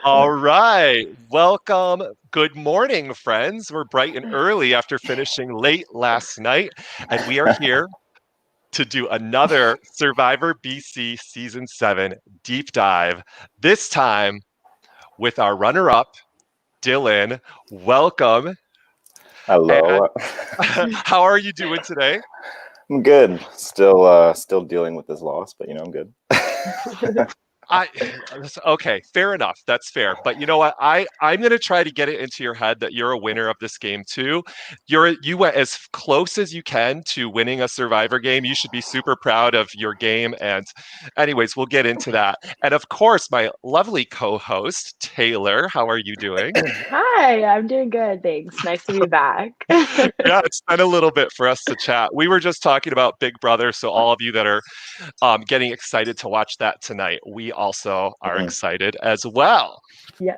All right. Welcome. Good morning, friends. We're bright and early after finishing late last night, and we are here to do another Survivor BC Season 7 deep dive, this time with our runner up, Dylan. Welcome. And Hello. how are you doing today? I'm good. Still dealing with this loss, but I'm good. I okay, fair enough. That's fair. But you know what? I'm gonna try to get it into your head that you're a winner of this game too. You went as close as you can to winning a Survivor game. You should be super proud of your game. And anyways, we'll get into that. And of course, my lovely co-host Taylor. How are you doing? Hi, I'm doing good. Thanks. Nice to be back. Yeah, it's been a little bit for us to chat. We were just talking about Big Brother, so all of you that are getting excited to watch that tonight, we also are excited as well. Yeah.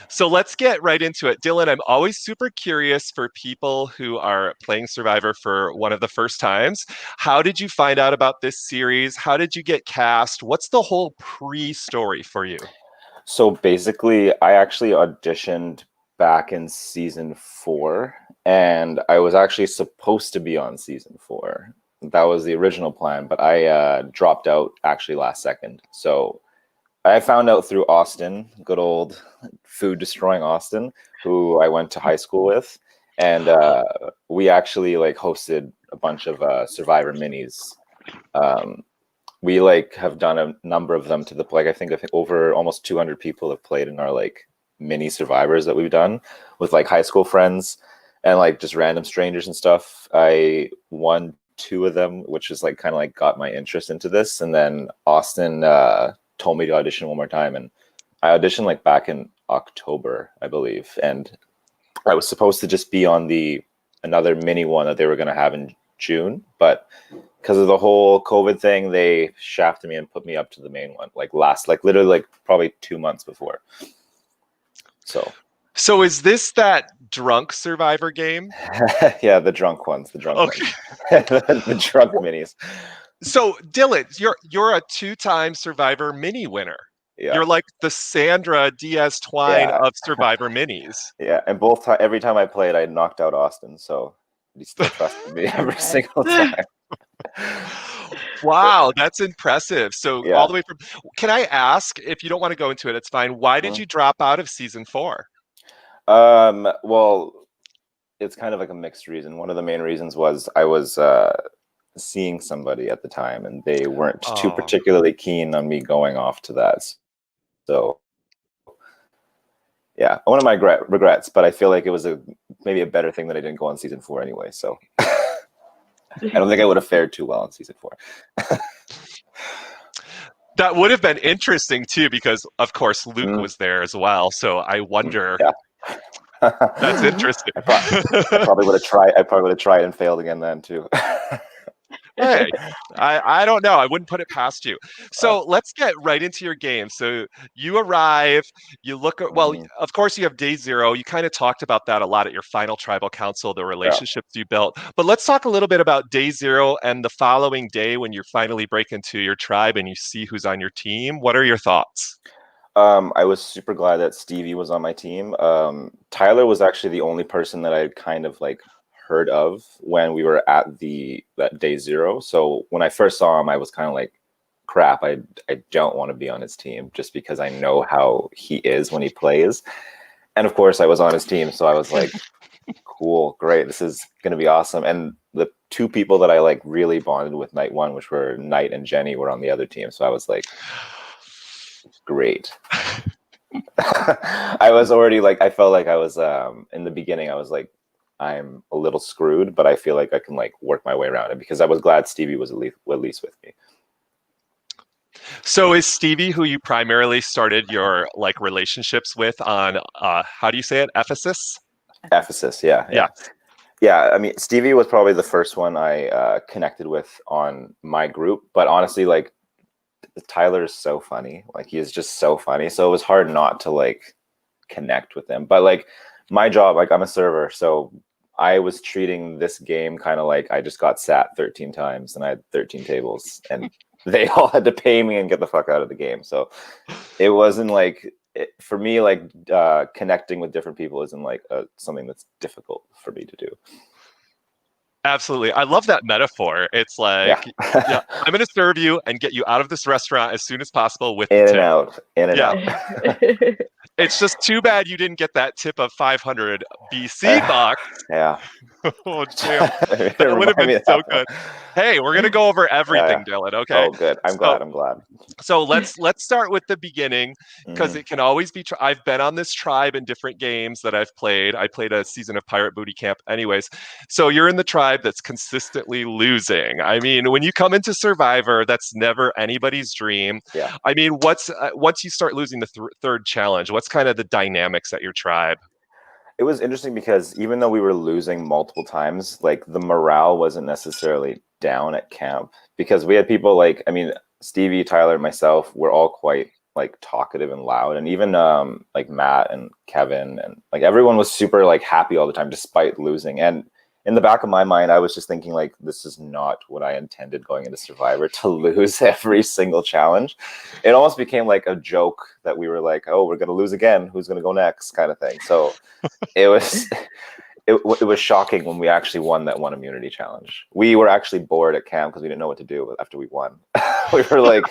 So let's get right into it. Dylan, I'm always super curious for people who are playing Survivor for one of the first times. How did you find out about this series? How did you get cast? What's the whole pre-story for you? So basically, I actually auditioned back in season 4, and I was actually supposed to be on season 4. That was the original plan, but I dropped out actually last second. So I found out through Austin, good old food destroying Austin, who I went to high school with, and we actually hosted a bunch of Survivor minis. We have done a number of them to the I think over almost 200 people have played in our mini Survivors that we've done with high school friends and just random strangers and stuff. I won 2 of them, which is kind of got my interest into this. And then Austin told me to audition one more time, and I auditioned back in October, I believe, and I was supposed to just be on another mini one that they were going to have in June, but because of the whole COVID thing, they shafted me and put me up to the main one literally probably 2 months before. So is this that drunk Survivor game? Yeah, the drunk ones, the drunk Okay. ones. The drunk minis. So Dylan, you're a 2-time Survivor mini winner. Yeah. You're like the Sandra Diaz Twine Yeah. of Survivor minis. Yeah, and every time I played, I knocked out Austin, so he still trusted me every single time. Wow, that's impressive. So Yeah. all the way from, can I ask, if you don't want to go into it, it's fine. Why did you drop out of season 4? Well, it's kind of a mixed reason. One of the main reasons was I was seeing somebody at the time, and they weren't too particularly keen on me going off to that. So yeah, one of my regrets, but I feel like it was maybe a better thing that I didn't go on season 4 anyway. So I don't think I would have fared too well on season 4. That would have been interesting too, because of course Luke was there as well. So I wonder. Yeah. That's interesting. I probably would have tried and failed again then too. Hey, I don't know. I wouldn't put it past you. So let's get right into your game. So you arrive, you look at, well, of course you have day 0. You kind of talked about that a lot at your final tribal council, the relationships you built. But let's talk a little bit about day 0 and the following day when you finally break into your tribe and you see who's on your team. What are your thoughts? I was super glad that Stevie was on my team. Tyler was actually the only person that I kind of heard of when we were at that day 0. So when I first saw him, I was kind of like, crap, I don't want to be on his team just because I know how he is when he plays. And of course I was on his team, so I was like, cool, great, this is gonna be awesome. And the 2 people that I really bonded with night 1, which were Knight and Jenny, were on the other team. So I was like, great. I was already I felt like I was in the beginning, I was like, I'm a little screwed, but I feel like I can work my way around it, because I was glad Stevie was at least with me. So is Stevie who you primarily started your relationships with on how do you say it? Ephesus? Ephesus, yeah. Yeah, I mean, Stevie was probably the first one I connected with on my group, but honestly, Tyler is so funny. He is just so funny. So it was hard not to connect with him. But my job, I'm a server, so I was treating this game kind of like I just got sat 13 times and I had 13 tables, and they all had to pay me and get the fuck out of the game. So it wasn't like for me, like connecting with different people isn't like something that's difficult for me to do. Absolutely. I love that metaphor. It's like, Yeah. yeah, I'm going to serve you and get you out of this restaurant as soon as possible with the In and tip. out, in and Yeah. out. It's just too bad you didn't get that tip of 500 BC bucks. Yeah. Oh, damn. That would have Remind been me of so that one. good. Hey, we're going to go over everything, Yeah. Dylan, okay? Oh, good. I'm So, glad. I'm glad. so let's start with the beginning because Mhm. it can always be. I've been on this tribe in different games that I've played. I played a season of Pirate Booty Camp, anyways. So you're in the tribe that's consistently losing. I mean, when you come into Survivor, that's never anybody's dream. Yeah. I mean, what's once you start losing the third challenge, what's kind of the dynamics at your tribe? It was interesting because even though we were losing multiple times, like the morale wasn't necessarily down at camp because we had people like, I mean, Stevie, Tyler, and myself were all quite like talkative and loud, and even like Matt and Kevin and like everyone was super like happy all the time despite losing. And in the back of my mind, I was just thinking like, this is not what I intended going into Survivor, to lose every single challenge. It almost became like a joke that we were like, oh, we're gonna lose again, who's gonna go next, kind of thing. So it was it was shocking when we actually won that one immunity challenge. We were actually bored at camp because we didn't know what to do after we won. we were like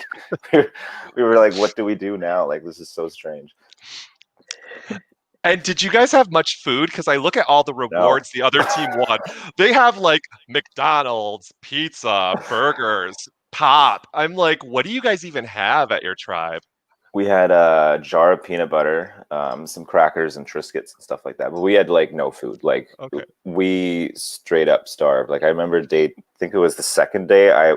we were like, what do we do now? Like, this is so strange. And did you guys have much food? Because I look at all the No. rewards the other team won. They have like McDonald's, pizza, burgers, pop. I'm like, what do you guys even have at your tribe? We had a jar of peanut butter, some crackers and Triscuits and stuff like that. But we had like no food. Like Okay. we straight up starved. Like I remember I think it was the second day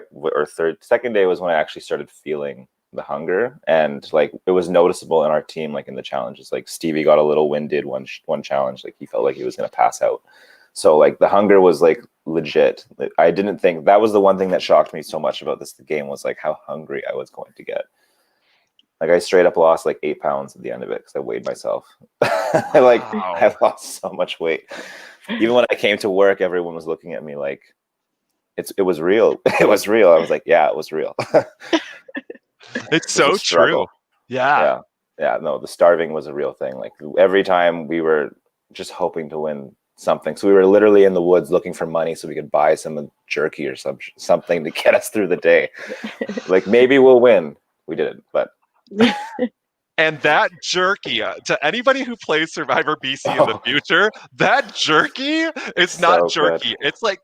second day was when I actually started feeling the hunger, and like it was noticeable in our team, like in the challenges. Like Stevie got a little winded one challenge. Like he felt like he was gonna pass out. So like the hunger was like legit. I didn't think that was the one thing that shocked me so much about the game was like how hungry I was going to get. Like I straight up lost like 8 pounds at the end of it because I weighed myself. Wow. I lost so much weight. Even when I came to work, everyone was looking at me like it was real. It was real. I was like, yeah, it was real. It's It was a so struggle. true. Yeah. Yeah. No, the starving was a real thing. Like every time we were just hoping to win something. So we were literally in the woods looking for money so we could buy some jerky or something to get us through the day. Like maybe we'll win. We didn't, but And that jerky, to anybody who plays Survivor BC in the future, that jerky is not so good. jerky. It's like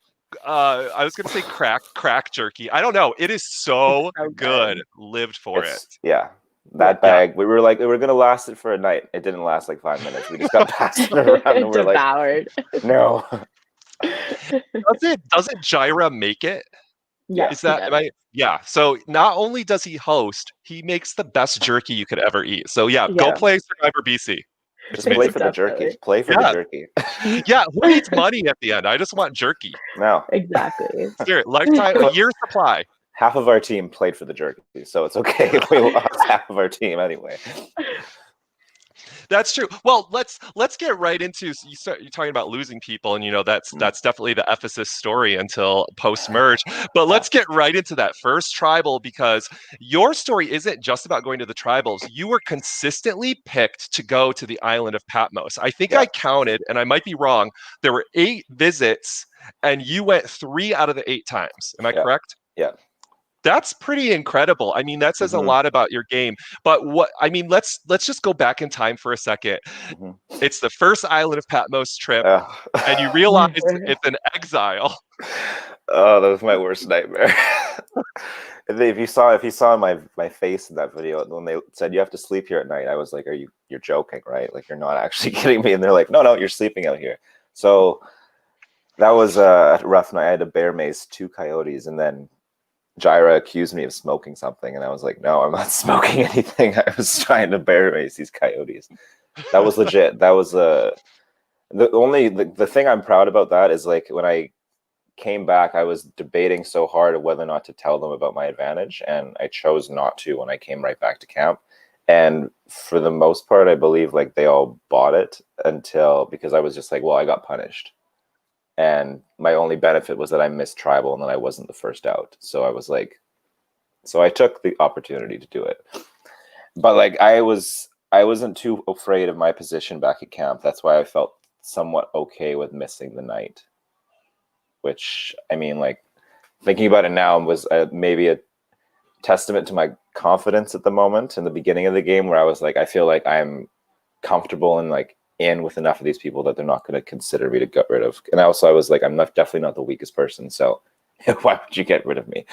I was gonna say crack jerky. I don't know. It is so, so good. good. Lived for it. Yeah. That bag, we were like, we were gonna last it for a night. It didn't last like 5 minutes. We just got passed it around and we're like, Devoured. no. Doesn't Gyra make it? Yeah. Is that yeah. So not only does he host, he makes the best jerky you could ever eat. So yeah, go Yeah. play Survivor BC. It's Just play amazing. for the jerky. Definitely. Play for the jerky. Yeah, who needs money at the end? I just want jerky. No. Exactly. Lifetime, a year supply. Half of our team played for the jerky, so it's okay if we lost half of our team anyway. That's true. Well, let's get right into you're talking about losing people, and that's definitely the Ephesus story until post merge. But let's get right into that first tribal because your story isn't just about going to the tribals. You were consistently picked to go to the island of Patmos. I think I counted, and I might be wrong. There were 8 visits, and you went 3 out of the 8 times. Am I correct? Yeah. That's pretty incredible. I mean, that says a lot about your game. But let's just go back in time for a second. It's the first island of Patmos trip, and you realize it's an exile. Oh, that was my worst nightmare. If you saw my face in that video when they said you have to sleep here at night, I was like, you're joking, right? Like you're not actually kidding me. And they're like, no, you're sleeping out here. So that was a rough night. I had to bear mace 2 coyotes, and then Gyra accused me of smoking something, and I was like, no, I'm not smoking anything. I was trying to bear race these coyotes. That was legit. That was the thing I'm proud about that is like when I came back, I was debating so hard of whether or not to tell them about my advantage, and I chose not to when I came right back to camp. And for the most part, I believe like they all bought it because I was just like, well, I got punished. And my only benefit was that I missed tribal and then I wasn't the first out. So I was like, So I took the opportunity to do it. But like I wasn't too afraid of my position back at camp. That's why I felt somewhat okay with missing the night. Which, I mean, like, thinking about it now was maybe a testament to my confidence at the moment in the beginning of the game, where I was like, I feel like I'm comfortable and like in with enough of these people that they're not going to consider me to get rid of. And also I was like, I'm not, definitely not the weakest person, so why would you get rid of me?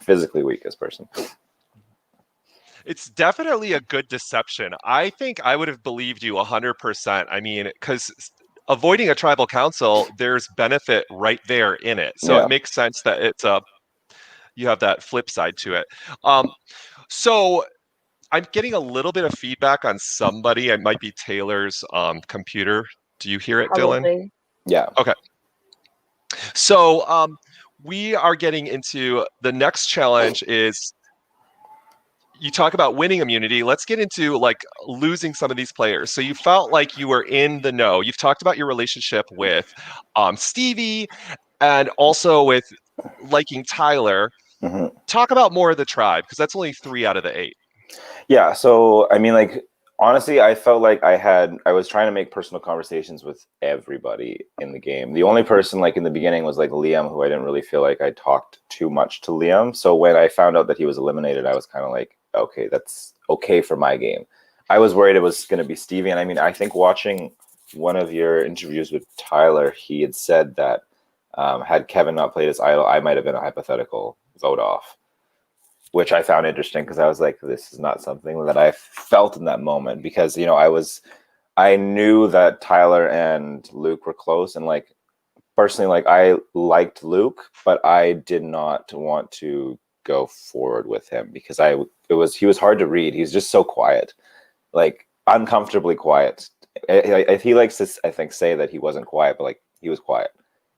Physically weakest person. It's definitely a good deception. I think I would have believed you 100%. I mean, because avoiding a tribal council, there's benefit right there in it. So it Yeah. makes sense that it's a you have that flip side to it. So I'm getting a little bit of feedback on somebody. It might be Taylor's computer. Do you hear it, Dylan? Probably. Yeah. Okay. So we are getting into the next challenge is you talk about winning immunity. Let's get into like losing some of these players. So you felt like you were in the know. You've talked about your relationship with Stevie and also with liking Tyler. Hmm. Talk about more of the tribe because that's only 3 out of the 8. Yeah. So, I mean, like, honestly, I felt like I was trying to make personal conversations with everybody in the game. The only person, like, in the beginning was like Liam, who I didn't really feel like I talked too much to Liam. So when I found out that he was eliminated, I was kind of like, okay, that's okay for my game. I was worried it was going to be Stevie. And I mean, I think watching one of your interviews with Tyler, he had said that had Kevin not played his idol, I might have been a hypothetical vote off, which I found interesting because I was like, this is not something that I felt in that moment because, you know, I knew that Tyler and Luke were close, and like personally, like I liked Luke, but I did not want to go forward with him because he was hard to read. He's just so quiet, like uncomfortably quiet. He likes to, I think, say that he wasn't quiet, but like he was quiet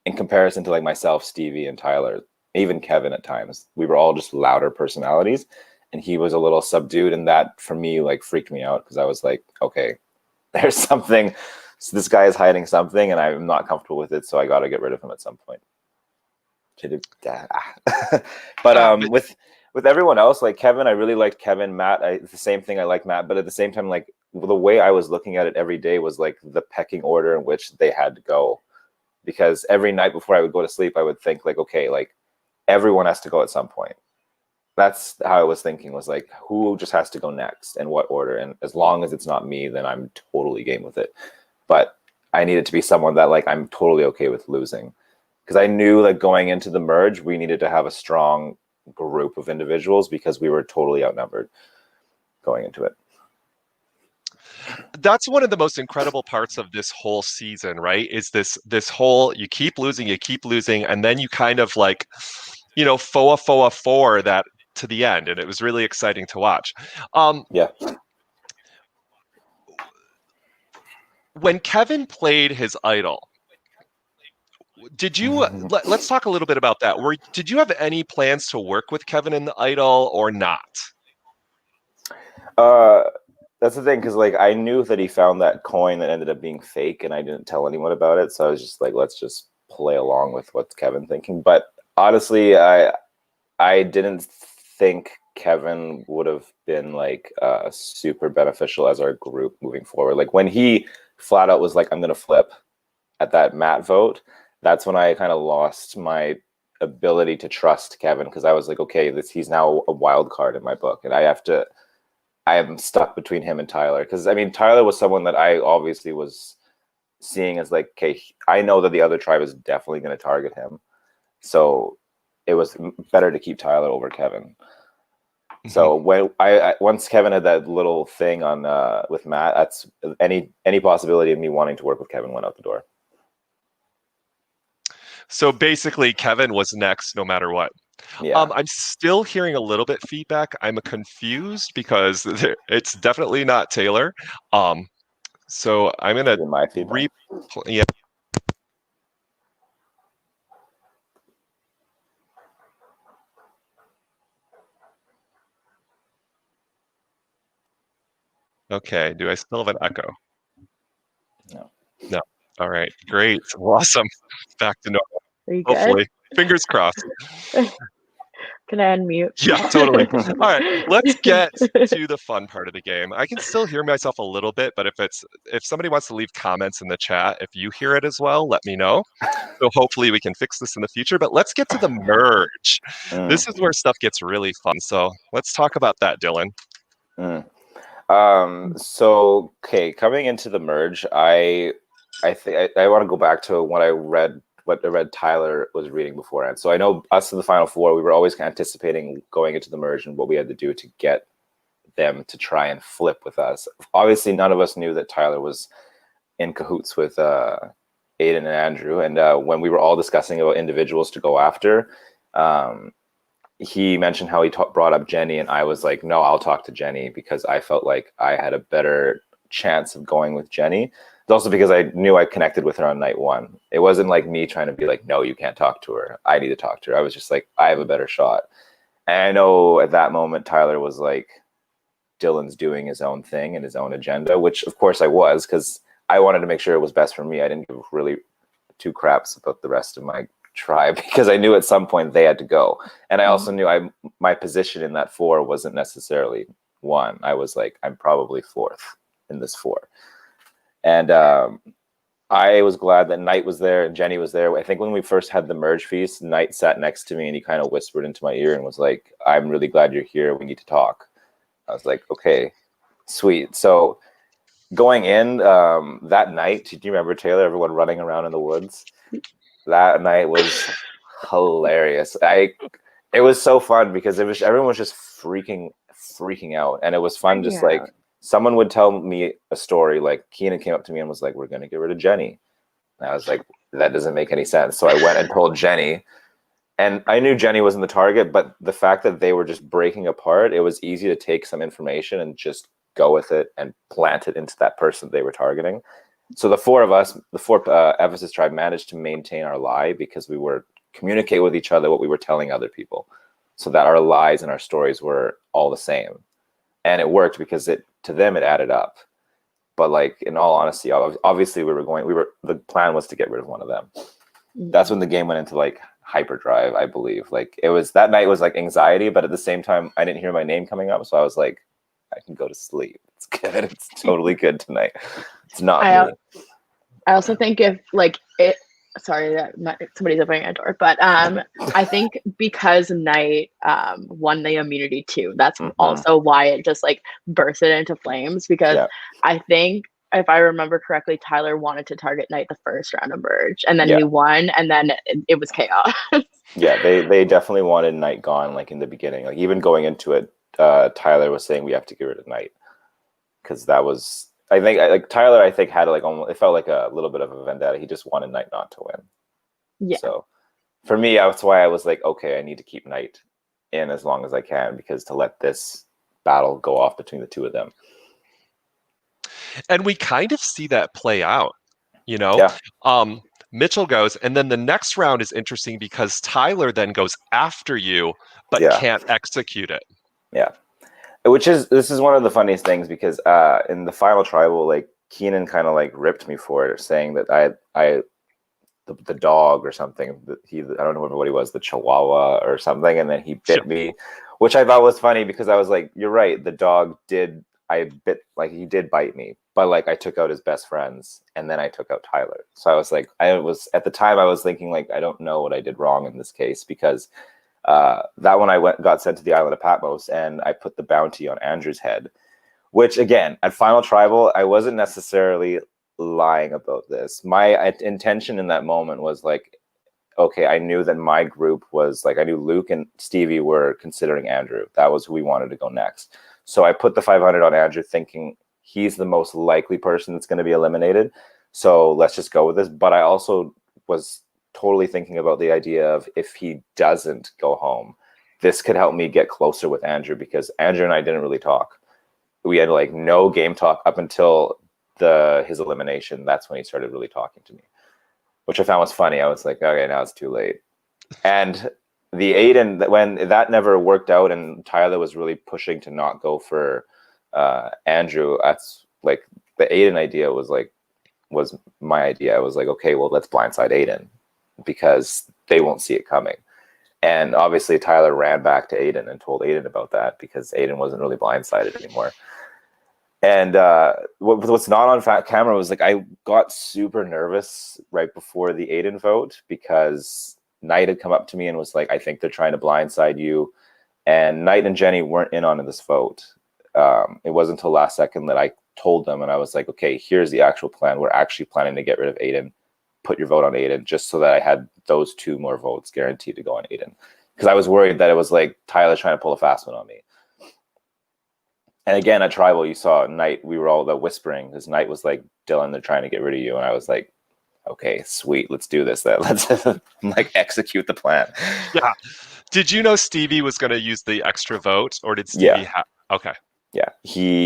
in comparison to like myself, Stevie, and Tyler, even Kevin at times. We were all just louder personalities, and he was a little subdued, and that for me like freaked me out because I was like, okay, there's something. So this guy is hiding something, and I'm not comfortable with it, so I got to get rid of him at some point. But But with everyone else, like Kevin, I really liked Kevin. Matt, the same thing. I like Matt, but at the same time, like the way I was looking at it every day was like the pecking order in which they had to go. Because every night before I would go to sleep, I would think like, okay, like everyone has to go at some point. That's how I was thinking, was like, who just has to go next and what order? And as long as it's not me, then I'm totally game with it. But I needed to be someone that like I'm totally okay with losing. Because I knew like going into the merge, we needed to have a strong group of individuals because we were totally outnumbered going into it. that's one of the most incredible parts of this whole season, right? Is this whole you keep losing, and then you kind of like, foa four that to the end, and it was really exciting to watch. Yeah. When Kevin played his idol, did you let's talk a little bit about that. Did you have any plans to work with Kevin in the idol or not? Uh, that's the thing, because like I knew that he found that coin that ended up being fake, and I didn't tell anyone about it. So I was just like, let's just play along with what's Kevin thinking. But honestly, I didn't think Kevin would have been like super beneficial as our group moving forward. Like when he flat out was like, I'm gonna flip at that Matt vote, that's when I kind of lost my ability to trust Kevin, because I was like, okay, he's now a wild card in my book, and I am stuck between him and Tyler. Because I mean, Tyler was someone that I obviously was seeing as like, okay, I know that the other tribe is definitely going to target him, so it was better to keep Tyler over Kevin. So when I once Kevin had that little thing on with Matt, that's any possibility of me wanting to work with Kevin went out the door. So basically, Kevin was next no matter what. Yeah. I'm still hearing a little bit feedback. I'm confused because it's definitely not Taylor. So I'm gonna My feedback. yeah. Okay. Do I still have an echo? No. No. All right. Great. Awesome. Back to normal. Are you good? Hopefully. Fingers crossed. Can I unmute? Yeah, totally. All right, let's get to the fun part of the game. I can still hear myself a little bit, but if somebody wants to leave comments in the chat, if you hear it as well, let me know. So hopefully we can fix this in the future. But let's get to the merge. Mm, This is where stuff gets really fun. So let's talk about that, Dylan. mm. So okay, coming into the merge, I think I want to go back to what I read Tyler was reading beforehand. So I know us in the Final Four, we were always anticipating going into the merge and what we had to do to get them to try and flip with us. Obviously, none of us knew that Tyler was in cahoots with Aiden and Andrew. And when we were all discussing about individuals to go after, um, he mentioned how he brought up Jenny, and I was like, no, I'll talk to Jenny because I felt like I had a better chance of going with Jenny. It's also because I knew I connected with her on night one. It wasn't like me trying to be like, no, you can't talk to her. I need to talk to her. I was just like, I have a better shot. And I know at that moment, Tyler was like, Dylan's doing his own thing and his own agenda, which of course I was, because I wanted to make sure it was best for me. I didn't give really two craps about the rest of my tribe because I knew at some point they had to go. And I also knew my position in that four wasn't necessarily one. I was like, I'm probably fourth in this four. And I was glad that Knight was there and Jenny was there. I think when we first had the merge feast, Knight sat next to me and he kind of whispered into my ear and was like, I'm really glad you're here. We need to talk. I was like, okay, sweet. So going in that night, do you remember, Taylor, everyone running around in the woods? That night was hilarious. It was so fun because everyone was just freaking out. And it was fun just like someone would tell me a story, like Keenan came up to me and was like, we're gonna get rid of Jenny. And I was like, that doesn't make any sense. So I went and told Jenny. And I knew Jenny wasn't the target, but the fact that they were just breaking apart, it was easy to take some information and just go with it and plant it into that person they were targeting. So the four of us, the four Ephesus tribe, managed to maintain our lie because we were communicate with each other what we were telling other people, so that our lies and our stories were all the same, and it worked because to them it added up. But like in all honesty, obviously the plan was to get rid of one of them. That's when the game went into like hyperdrive, I believe. Like it was that night was like anxiety, but at the same time I didn't hear my name coming up, so I was like, I can go to sleep. It's good. It's totally good tonight. It's not me. I also think if like it, sorry that somebody's opening a door, but I think because Knight won the immunity too, that's also why it just like bursted into flames, because I think if I remember correctly, Tyler wanted to target Knight the first round of merge, and then he won, and then it was chaos. Yeah, they definitely wanted Knight gone, like in the beginning. Like even going into it, Tyler was saying we have to get rid of Knight because that was, I think, like Tyler, I think had like almost, it felt like a little bit of a vendetta. He just wanted Knight not to win. Yeah. So for me, that's why I was like, okay, I need to keep Knight in as long as I can, because to let this battle go off between the two of them. And we kind of see that play out, you know? Yeah. Mitchell goes, and then the next round is interesting because Tyler then goes after you, but can't execute it. Yeah. This is one of the funniest things because in the final tribal, like Keenan kind of like ripped me for it, saying that the dog or something, I don't remember what he was, the Chihuahua or something, and then he bit me, which I thought was funny because I was like, you're right, the dog he did bite me, but like I took out his best friends and then I took out Tyler. So I was like, at the time I was thinking like, I don't know what I did wrong in this case, because that one got sent to the island of Patmos and I put the bounty on Andrew's head, which again, at final tribal, I wasn't necessarily lying about this. My intention in that moment was like, okay, I knew that my group was like, I knew Luke and Stevie were considering Andrew. That was who we wanted to go next. So I put the 500 on Andrew, thinking he's the most likely person that's going to be eliminated. So let's just go with this. But I also was totally thinking about the idea of if he doesn't go home, this could help me get closer with Andrew, because Andrew and I didn't really talk. We had like no game talk up until his elimination. That's when he started really talking to me, which I found was funny. I was like, okay, now it's too late. And the Aiden, when that never worked out and Tyler was really pushing to not go for Andrew, that's like the Aiden idea was my idea. I was like, okay, well, let's blindside Aiden because they won't see it coming. And obviously Tyler ran back to Aiden and told Aiden about that because Aiden wasn't really blindsided anymore. And what's not on camera was like I got super nervous right before the Aiden vote because Knight had come up to me and was like, I think they're trying to blindside you. And Knight and Jenny weren't in on this vote. It wasn't until last second that I told them, and I was like, okay, here's the actual plan. We're actually planning to get rid of Aiden. Put your vote on Aiden, just so that I had those 2 more votes guaranteed to go on Aiden. Because I was worried that it was like Tyler trying to pull a fast one on me. And again, at Tribal, you saw Knight, we were all about whispering, because Knight was like, Dylan, they're trying to get rid of you. And I was like, okay, sweet, let's do this. Let's like execute the plan. Yeah. Did you know Stevie was going to use the extra vote, or did Stevie have? Okay. Yeah,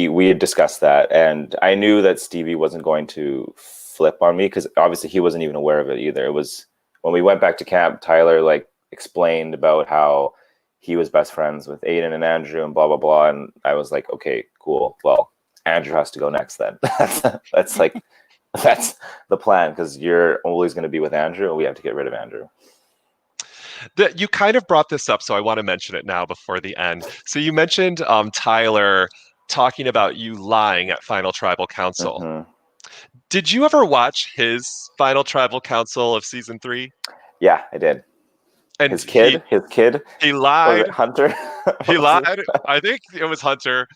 we had discussed that, and I knew that Stevie wasn't going to flip on me because obviously he wasn't even aware of it either. It was when we went back to camp, Tyler like explained about how he was best friends with Aiden and Andrew and blah blah blah, and I was like, okay, cool. Well, Andrew has to go next then. that's the plan because you're always going to be with Andrew, and we have to get rid of Andrew. You kind of brought this up, so I want to mention it now before the end. So you mentioned Tyler talking about you lying at Final Tribal Council. Mm-hmm. Did you ever watch his Final Tribal Council of season 3? Yeah, I did. And his kid, he lied. Hunter. He lied. I think it was Hunter,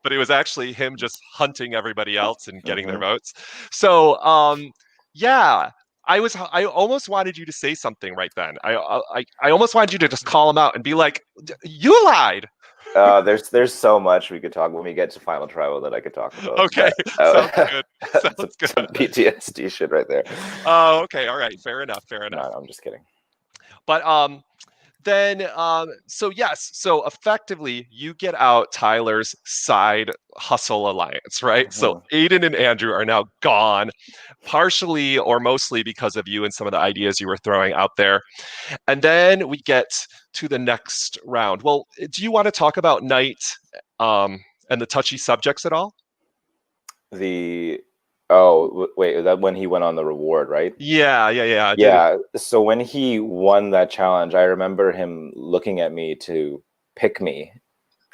but it was actually him just hunting everybody else and getting their votes. So, yeah. I almost wanted you to say something right then. I almost wanted you to just call him out and be like, "You lied." There's so much we could talk when we get to Final Tribal that I could talk about. Okay, sounds good. Sounds good. Some PTSD shit right there. Oh, okay, all right, fair enough. No, I'm just kidding. But then so yes, so effectively you get out Tyler's side hustle alliance, right? Mm-hmm. So Aiden and Andrew are now gone, partially or mostly because of you and some of the ideas you were throwing out there. And then we get to the next round. Well, do you want to talk about Knight and the touchy subjects at all? Wait, that when he went on the reward, right? Yeah. So when he won that challenge, I remember him looking at me to pick me,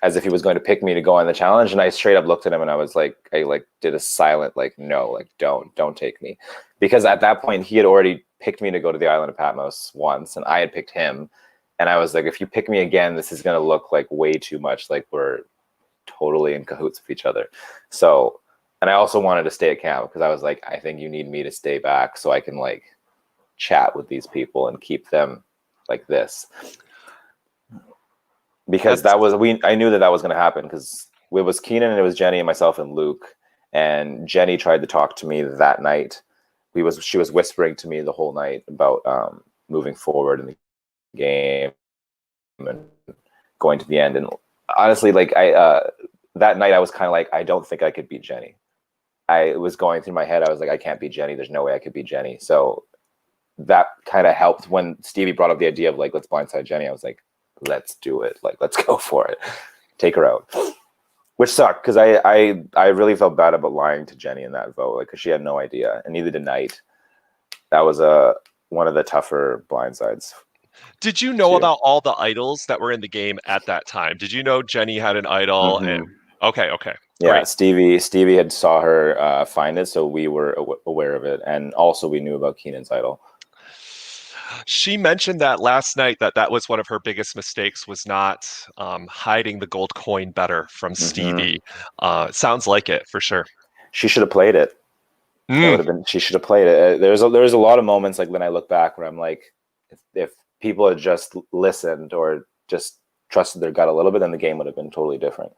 as if he was going to pick me to go on the challenge, and I straight up looked at him and I was like, I like did a silent like no, like don't take me, because at that point he had already picked me to go to the island of Patmos once, and I had picked him, and I was like, if you pick me again, this is gonna look like way too much like we're totally in cahoots with each other. So. And I also wanted to stay at camp because I was like, I think you need me to stay back so I can like chat with these people and keep them like this. Because I knew that was going to happen because it was Keenan and it was Jenny and myself and Luke. And Jenny tried to talk to me that night. She was whispering to me the whole night about moving forward in the game and going to the end. And honestly, like that night I was kind of like, I don't think I could beat Jenny. I was going through my head. I was like, I can't beat Jenny. There's no way I could beat Jenny. So that kind of helped when Stevie brought up the idea of like, let's blindside Jenny. I was like, let's do it. Like, let's go for it. Take her out. Which sucked because I really felt bad about lying to Jenny in that vote, like, because she had no idea, and neither did Knight. That was one of the tougher blindsides. Did you know about all the idols that were in the game at that time? Did you know Jenny had an idol? Mm-hmm. And okay. Yeah, great. Stevie had saw her find it, so we were aware of it, and also we knew about Keenan's idol. She mentioned that last night that was one of her biggest mistakes, was not hiding the gold coin better from Stevie. Sounds like it for sure. She should have played it. It would have been. She should have played it. There's a lot of moments like when I look back where I'm like, if people had just listened or just trusted their gut a little bit, then the game would have been totally different.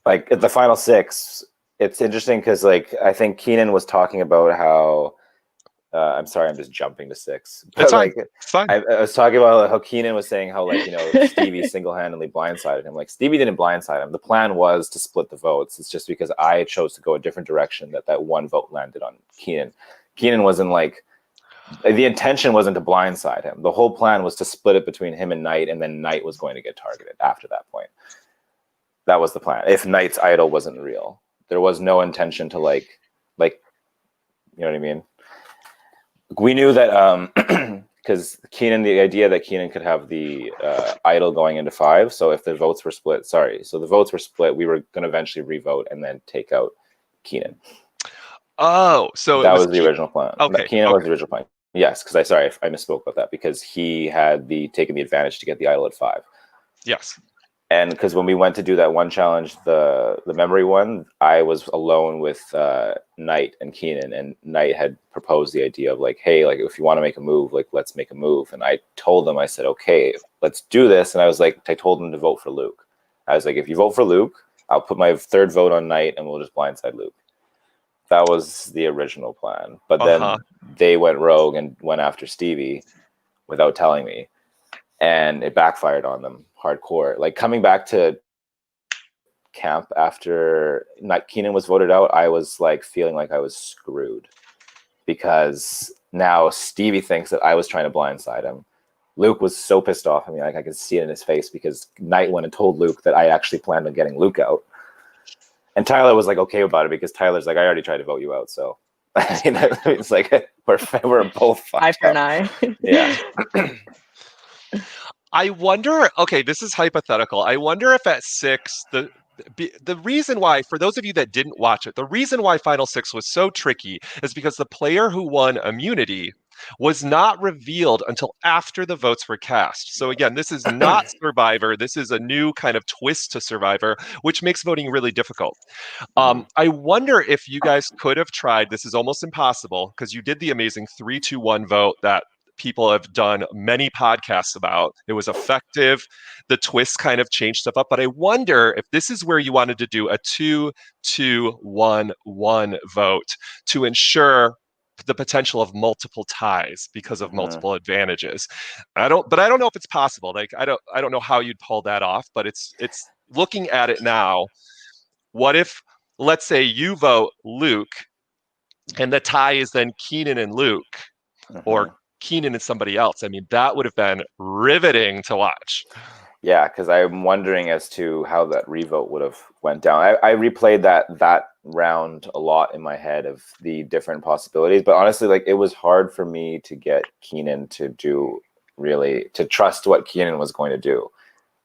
Like at the final 6, it's interesting because like I think Keenan was talking about how I'm sorry, I'm just jumping to 6. But it's like fine. I was talking about how Keenan was saying how like Stevie single-handedly blindsided him. Like Stevie didn't blindside him. The plan was to split the votes. It's just because I chose to go a different direction that one vote landed on Keenan. Keenan wasn't like the intention wasn't to blindside him. The whole plan was to split it between him and Knight, and then Knight was going to get targeted after that point. That was the plan. If Knight's idol wasn't real, there was no intention to like, you know what I mean? We knew that because Keenan, the idea that Keenan could have the idol going into 5. So if the votes were split, we were going to eventually revote and then take out Keenan. Oh, so that it was the original plan. Okay, Keenan was the original plan. Yes, because I misspoke about that, because he had taken the advantage to get the idol at 5. Yes. And because when we went to do that one challenge, the memory one, I was alone with Knight and Keenan, and Knight had proposed the idea of like, hey, like if you want to make a move, like let's make a move. And I told them, I said, okay, let's do this. And I told them to vote for Luke. I was like, if you vote for Luke, I'll put my third vote on Knight, and we'll just blindside Luke. That was the original plan. But then they went rogue and went after Stevie without telling me, and it backfired on them hardcore. Like coming back to camp after Keenan was voted out, I was like feeling like I was screwed, because now Stevie thinks that I was trying to blindside him. Luke was so pissed off at me, like I could see it in his face, because Knight went and told Luke that I actually planned on getting Luke out. And Tyler was like okay about it, because Tyler's like, I already tried to vote you out, so it's like we're both eye for an eye. Yeah. I wonder, okay, this is hypothetical. I wonder if at 6, the reason why, for those of you that didn't watch it, the reason why Final 6 was so tricky is because the player who won immunity was not revealed until after the votes were cast. So again, this is not Survivor. This is a new kind of twist to Survivor, which makes voting really difficult. I wonder if you guys could have tried, this is almost impossible, because you did the amazing 3-2-1 vote that people have done many podcasts about. It was effective. The twist kind of changed stuff up. But I wonder if this is where you wanted to do a 2-2-1-1 vote to ensure the potential of multiple ties because of multiple advantages. I don't know if it's possible. Like I don't know how you'd pull that off, but it's looking at it now. What if, let's say you vote Luke and the tie is then Keenan and Luke, or Keenan and somebody else? I mean, that would have been riveting to watch. Yeah, because I'm wondering as to how that revote would have went down. I replayed that round a lot in my head of the different possibilities, but honestly, like it was hard for me to get Keenan to trust what Keenan was going to do.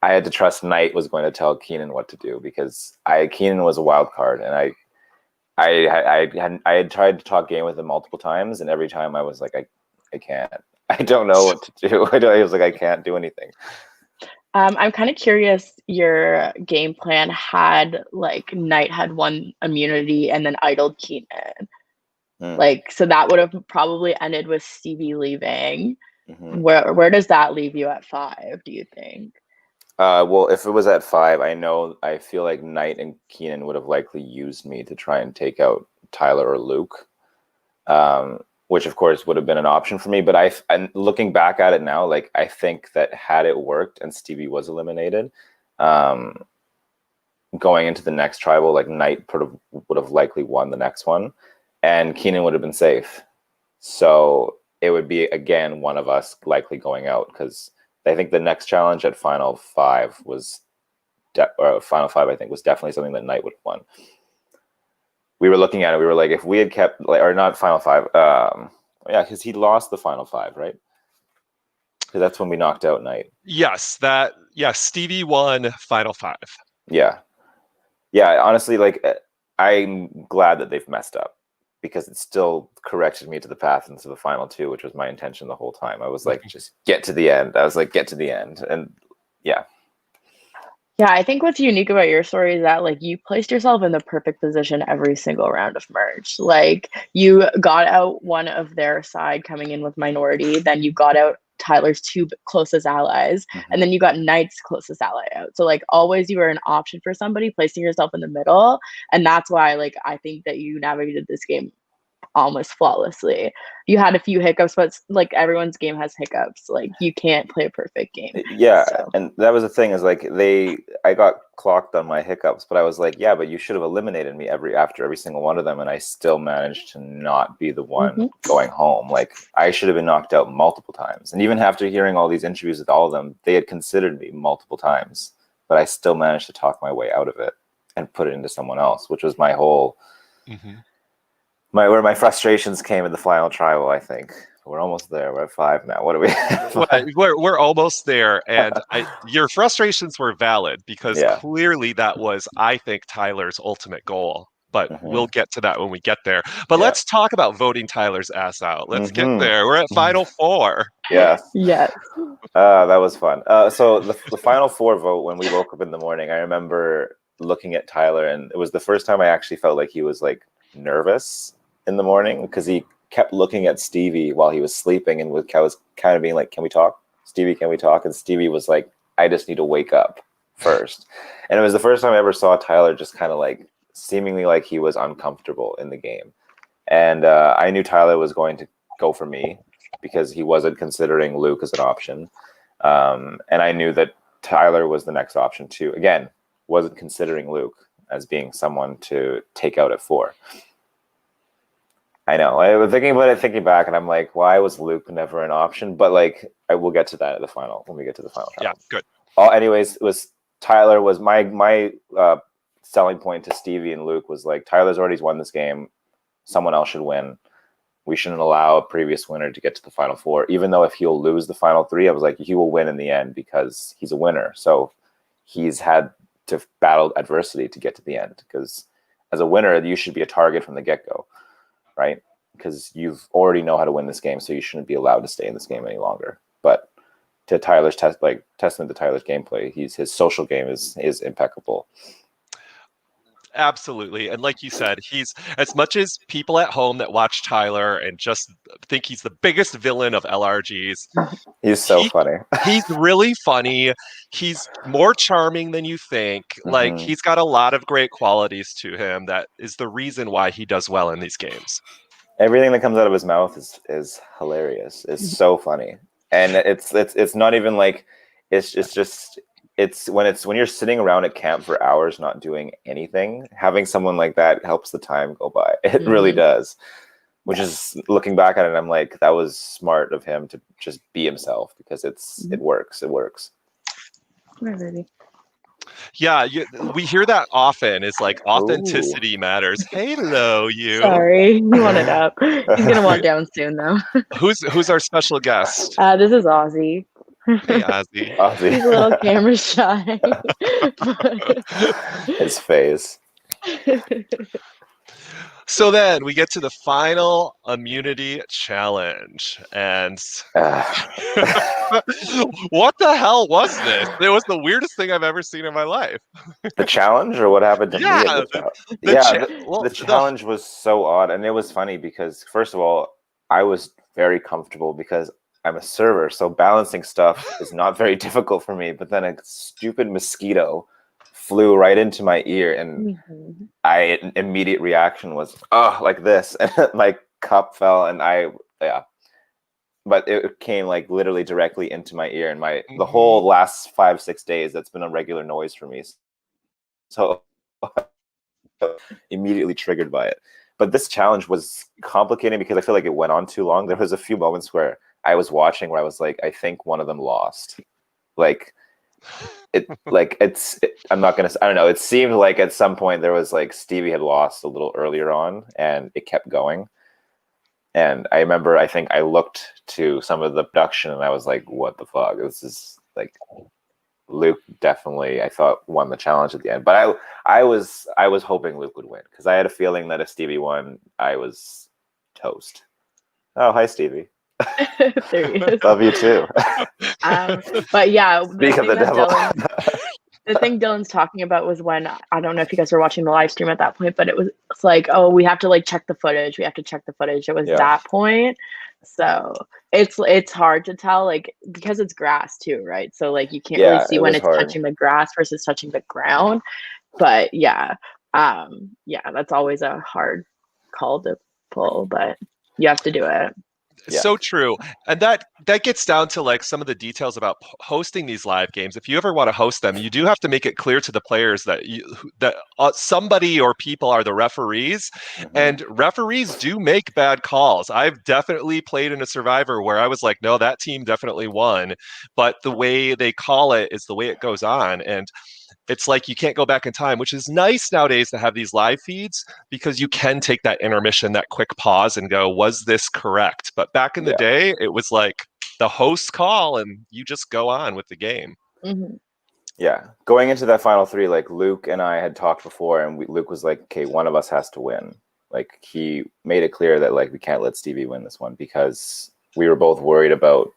I had to trust Knight was going to tell Keenan what to do, because Keenan was a wild card, and I had tried to talk game with him multiple times, and every time I was like, I can't. I don't know what to do. I was like, I can't do anything. I'm kind of curious, your game plan had like Knight had one immunity and then idled Keenan. Like, so that would have probably ended with Stevie leaving. Where does that leave you at 5, do you think? Well, if it was at 5, I feel like Knight and Keenan would have likely used me to try and take out Tyler or Luke. Which of course would have been an option for me. But and looking back at it now, like I think that had it worked and Stevie was eliminated, going into the next tribal, like Knight would have likely won the next one, and Keenan would have been safe. So it would be again one of us likely going out, because I think the next challenge at Final 5 was Final 5. I think was definitely something that Knight would have won. We were looking at it. We were like, if we had kept, or not Final 5, yeah, because he lost the Final 5, right? Because that's when we knocked out Knight. Yes, Stevie won Final 5. Yeah. Honestly, like I'm glad that they've messed up, because it still corrected me to the path into the Final 2, which was my intention the whole time. I was like, just get to the end. And yeah. Yeah, I think what's unique about your story is that like you placed yourself in the perfect position every single round of merge. Like you got out one of their side coming in with minority, then you got out Tyler's 2 closest allies, and then you got Knight's closest ally out. So like always you were an option for somebody, placing yourself in the middle. And that's why like I think that you navigated this game almost flawlessly. You had a few hiccups, but like everyone's game has hiccups. Like you can't play a perfect game. Yeah, so. And that was the thing, is like I got clocked on my hiccups, but I was like, yeah, but you should have eliminated me after every single one of them, and I still managed to not be the one going home. Like I should have been knocked out multiple times, and even after hearing all these interviews with all of them, they had considered me multiple times, but I still managed to talk my way out of it and put it into someone else, which was my whole. Where my frustrations came in the final tribal, I think. We're almost there. We're at 5 now. What do we have? We're almost there, and your frustrations were valid because Yeah. clearly that was, I think, Tyler's ultimate goal. But we'll Mhm. get to that when we get there. But Yeah. let's talk about voting Tyler's ass out. Let's get Mhm. there. We're at Final Four. Yes. Yes. That was fun. So the final four vote, when we woke up in the morning, I remember looking at Tyler, and it was the first time I actually felt like he was like nervous in the morning, because he kept looking at Stevie while he was sleeping, and was kind of being like, "Can we talk, Stevie? Can we talk?" And Stevie was like, "I just need to wake up first." And it was the first time I ever saw Tyler just kind of like seemingly like he was uncomfortable in the game. And I knew Tyler was going to go for me because he wasn't considering Luke as an option. And I knew that Tyler was the next option too. Again, wasn't considering Luke as being someone to take out at 4. I know. I was thinking about it, thinking back, and I'm like, why was Luke never an option? But like, I will get to that at the final when we get to the final. Yeah, good. Anyways, it was Tyler was my selling point to Stevie and Luke was like, Tyler's already won this game. Someone else should win. We shouldn't allow a previous winner to get to the final 4, even though if he'll lose the final 3, I was like, he will win in the end because he's a winner. So he's had to battle adversity to get to the end, because as a winner, you should be a target from the get-go, right? Because you've already know how to win this game, so you shouldn't be allowed to stay in this game any longer. But to Tyler's testament to Tyler's gameplay, his social game is impeccable. Absolutely. And like you said, he's, as much as people at home that watch Tyler and just think he's the biggest villain of LRGs, He's so funny. He's really funny. He's more charming than you think. Like, he's got a lot of great qualities to him that is the reason why he does well in these games. Everything that comes out of his mouth is hilarious. It's so funny. And it's not even like it's just when you're sitting around at camp for hours not doing anything, having someone like that helps the time go by. It really does. Which is, looking back at it, I'm like, that was smart of him to just be himself, because it works. It works. Yeah, we hear that often. It's like authenticity matters. Hello, you. Sorry, he wanted up. He's gonna want down soon, though. Who's our special guest? This is Ozzy. Hey, Ozzy. He's a little camera shy. His face. So then we get to the final immunity challenge, and what the hell was this? It was the weirdest thing I've ever seen in my life. The challenge, or what happened to me? The challenge was so odd, and it was funny because, first of all, I was very comfortable because I'm a server, so balancing stuff is not very difficult for me. But then a stupid mosquito flew right into my ear, and an immediate reaction was, oh, like this, and my cup fell, and but it came like literally directly into my ear, and the whole last 5-6 days, that's been a regular noise for me. So immediately triggered by it. But this challenge was complicated because I feel like it went on too long. There was a few moments where I was watching where I was like, I think one of them lost. I'm not gonna, I don't know, it seemed like at some point there was like Stevie had lost a little earlier on, and it kept going. And I remember, I think I looked to some of the production and I was like, what the fuck? This is like, Luke definitely, I thought, won the challenge at the end. But I was hoping Luke would win, because I had a feeling that if Stevie won, I was toast. Oh, hi, Stevie. There he is. Love you too. But yeah, Speak of the devil. The thing Dylan's talking about was when, I don't know if you guys were watching the live stream at that point, but it's like, oh, we have to like check the footage. We have to check the footage. It was that point. So it's hard to tell, like, because it's grass too, right? So like you can't really see when it's touching the grass versus touching the ground. But that's always a hard call to pull, but you have to do it. So true. And that gets down to like some of the details about hosting these live games. If you ever want to host them, you do have to make it clear to the players that somebody or people are the referees, and referees do make bad calls. I've definitely played in a Survivor where I was like, no, that team definitely won, but the way they call it is the way it goes on. And it's like you can't go back in time, which is nice nowadays to have these live feeds because you can take that intermission, that quick pause, and go, was this correct? But back in the day, it was like the host call and you just go on with the game. Mm-hmm. Yeah, going into that final three, like Luke and I had talked before, and Luke was like, "Okay, one of us has to win." Like he made it clear that like we can't let Stevie win this one because we were both worried about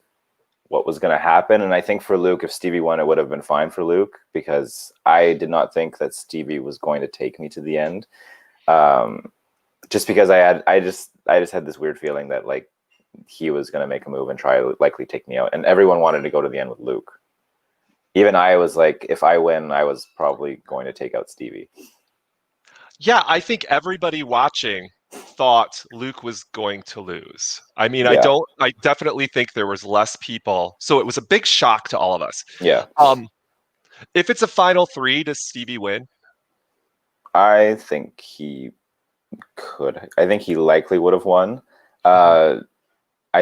what was going to happen. And I think for Luke, if Stevie won, it would have been fine for Luke because I did not think that Stevie was going to take me to the end. Just because I just had this weird feeling that like he was going to make a move and try to likely take me out, and everyone wanted to go to the end with Luke. Even I was like, if I win, I was probably going to take out Stevie. Yeah, I think everybody watching thought Luke was going to lose. I mean, Yeah. I definitely think there was less people. So it was a big shock to all of us. Yeah. If it's a final three, does Stevie win? I think he could. I think he likely would have won. I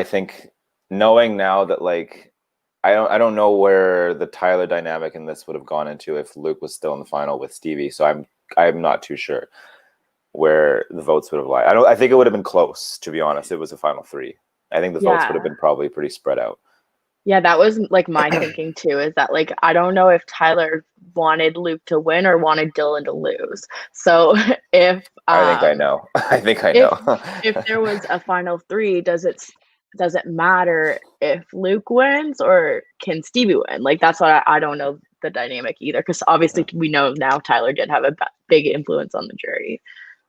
think knowing now that like I don't know where the Tyler dynamic in this would have gone into if Luke was still in the final with Stevie. So I'm not too sure where the votes would have lied. I think it would have been close, to be honest. It was a final three. I think the votes would have been probably pretty spread out. Yeah, that was like my thinking too, is that like I don't know if Tyler wanted Luke to win or wanted Dylan to lose. So if I think I know. I think I know. If there was a final three, does it matter if Luke wins or can Stevie win? Like that's what I don't know the dynamic either, because obviously we know now Tyler did have a big influence on the jury.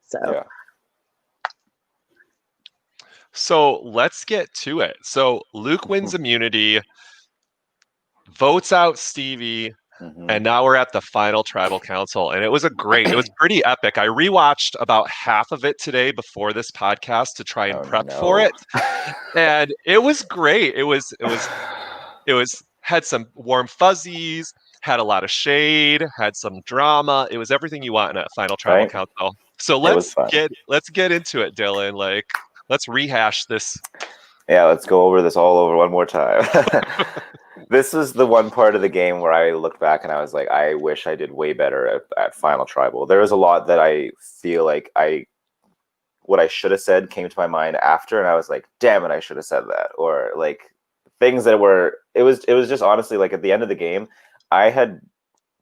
So yeah. So let's get to it. So Luke wins immunity, votes out Stevie, and now we're at the final tribal council. And it was pretty epic. I rewatched about half of it today before this podcast to try and prep for it. And it was great. It was had some warm fuzzies, had a lot of shade, had some drama. It was everything you want in a final tribal council. So let's get into it, Dylan. Like, let's rehash this. Yeah, let's go over this all over one more time. This is the one part of the game where I look back and I was like, I wish I did way better at Final Tribal. There was a lot that I feel like what I should have said came to my mind after, and I was like, damn it, I should have said that. Or like things that were, it was just honestly like at the end of the game, I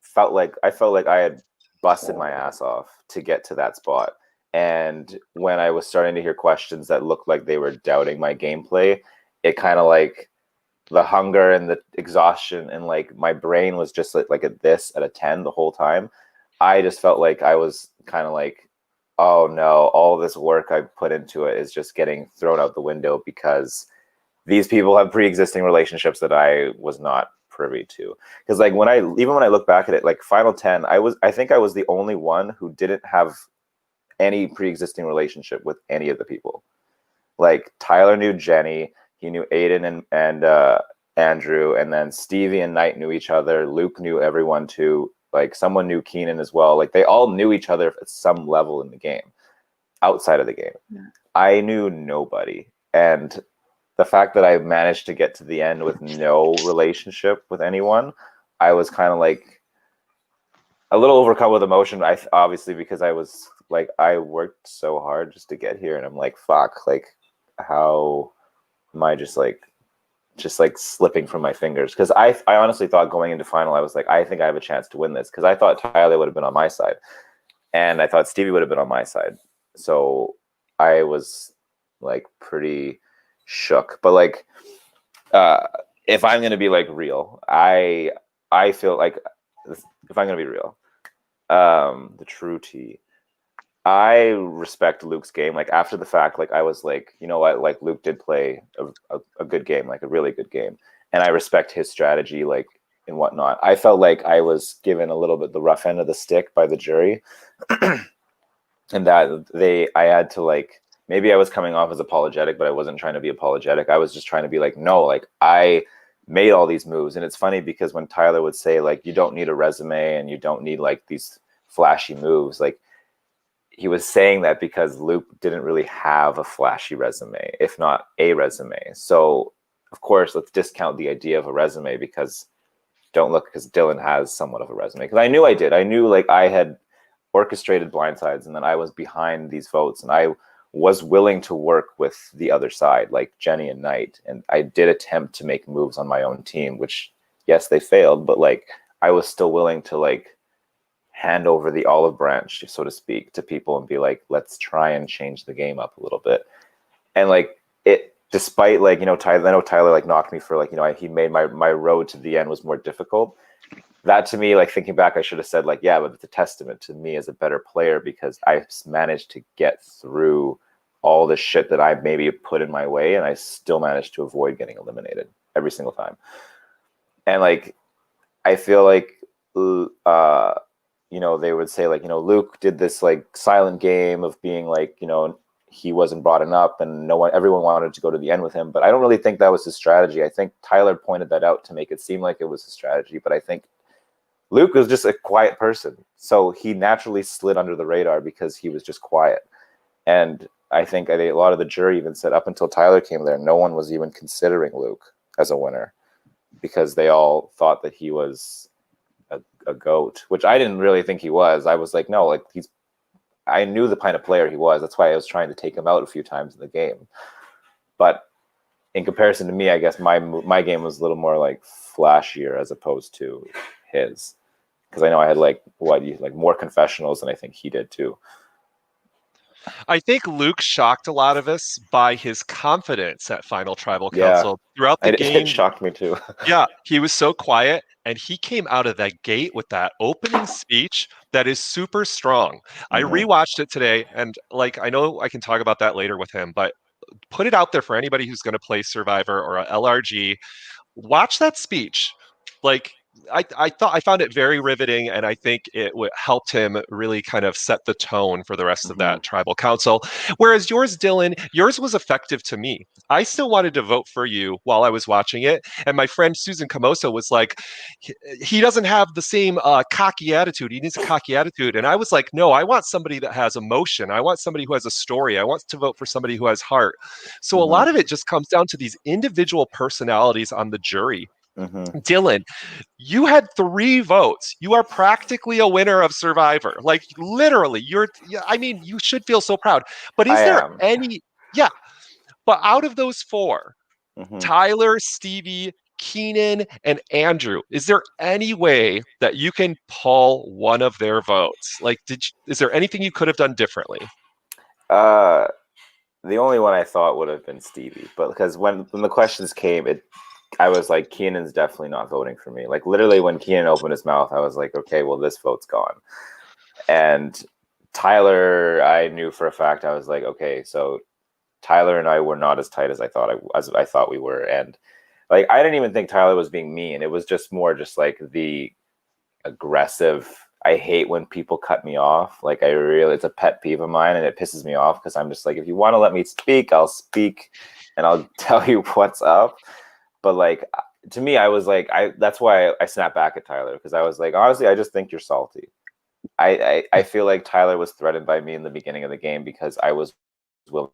felt like I had busted my ass off to get to that spot. And when I was starting to hear questions that looked like they were doubting my gameplay, it kind of like the hunger and the exhaustion and like my brain was just like at a 10 the whole time. I just felt like I was kind of like, oh no, all this work I put into it is just getting thrown out the window because these people have pre-existing relationships that I was not privy to. Because like when I look back at it, like Final 10, I think I was the only one who didn't have any pre-existing relationship with any of the people. Like Tyler knew Jenny, he knew Aiden and Andrew, and then Stevie and Knight knew each other. Luke knew everyone too. Like someone knew Keenan as well. Like they all knew each other at some level in the game, outside of the game. Yeah. I knew nobody. And the fact that I managed to get to the end with no relationship with anyone, I was kind of like a little overcome with emotion. Obviously because I was like, I worked so hard just to get here, and I'm like, fuck, like how am I just like slipping from my fingers? Because I honestly thought going into final, I was like, I think I have a chance to win this, because I thought Tyler would have been on my side, and I thought Stevie would have been on my side. So I was like pretty shook. But like, if I'm gonna be like real, I feel like if I'm gonna be real, the true tea, I respect Luke's game. Like after the fact, like I was like, you know what, like Luke did play a good game, like a really good game, and I respect his strategy, like and whatnot. I felt like I was given a little bit the rough end of the stick by the jury, and that I had to like, maybe I was coming off as apologetic, but I wasn't trying to be apologetic. I was just trying to be like, no, like I made all these moves. And it's funny because when Tyler would say like, you don't need a resume and you don't need like these flashy moves, like he was saying that because Luke didn't really have a flashy resume, if not a resume. So of course, let's discount the idea of a resume because don't look, because Dylan has somewhat of a resume. Because I knew I did. I knew like I had orchestrated blindsides, and then I was behind these votes, and I was willing to work with the other side, like Jenny and Knight. And I did attempt to make moves on my own team, which, yes, they failed, but like I was still willing to like hand over the olive branch, so to speak, to people and be like, let's try and change the game up a little bit. And like it, despite like, Tyler, I know Tyler like knocked me for like, he made my road to the end was more difficult. That to me, like thinking back, I should have said like, yeah, but it's a testament to me as a better player, because I managed to get through all the shit that I maybe put in my way, and I still managed to avoid getting eliminated every single time. And like, I feel like, they would say like, Luke did this like silent game of being like, he wasn't brought up, and everyone wanted to go to the end with him. But I don't really think that was his strategy. I think Tyler pointed that out to make it seem like it was his strategy. But I think Luke was just a quiet person, so he naturally slid under the radar because he was just quiet. And I think a lot of the jury even said up until Tyler came there, no one was even considering Luke as a winner, because they all thought that he was a goat, which I didn't really think he was. I was like, no, like I knew the kind of player he was. That's why I was trying to take him out a few times in the game. But in comparison to me, I guess my game was a little more like flashier as opposed to his, because I know I had like more confessionals than I think he did too. I think Luke shocked a lot of us by his confidence at Final Tribal Yeah. Council throughout the game. It shocked me too. Yeah, he was so quiet, and he came out of that gate with that opening speech that is super strong. I rewatched it today, and like I know I can talk about that later with him, but put it out there for anybody who's going to play Survivor or a LRG. Watch that speech. Like I found it very riveting, and I think it helped him really kind of set the tone for the rest of that tribal council. Whereas yours, Dylan, yours was effective to me. I still wanted to vote for you while I was watching it, and my friend Susan Camoso was like, he doesn't have the same cocky attitude. He needs a cocky attitude, and I was like, no, I want somebody that has emotion. I want somebody who has a story. I want to vote for somebody who has heart. So a lot of it just comes down to these individual personalities on the jury. Dylan, you had 3 votes. You are practically a winner of Survivor. Like literally, you should feel so proud. But is there any, but out of those 4, Tyler, Stevie, Keenan, and Andrew, is there any way that you can pull one of their votes? Like, is there anything you could have done differently? The only one I thought would have been Stevie, but because when the questions came, I was like, Keenan's definitely not voting for me. Like literally when Keenan opened his mouth, I was like, okay, well, this vote's gone. And Tyler, I knew for a fact, I was like, okay, so Tyler and I were not as tight as I thought we were. And like, I didn't even think Tyler was being mean. It was just more just like the aggressive. I hate when people cut me off. Like it's a pet peeve of mine, and it pisses me off because I'm just like, if you want to let me speak, I'll speak and I'll tell you what's up. But like, to me, I was like, that's why I snapped back at Tyler, because I was like, honestly, I just think you're salty. I feel like Tyler was threatened by me in the beginning of the game because I was willing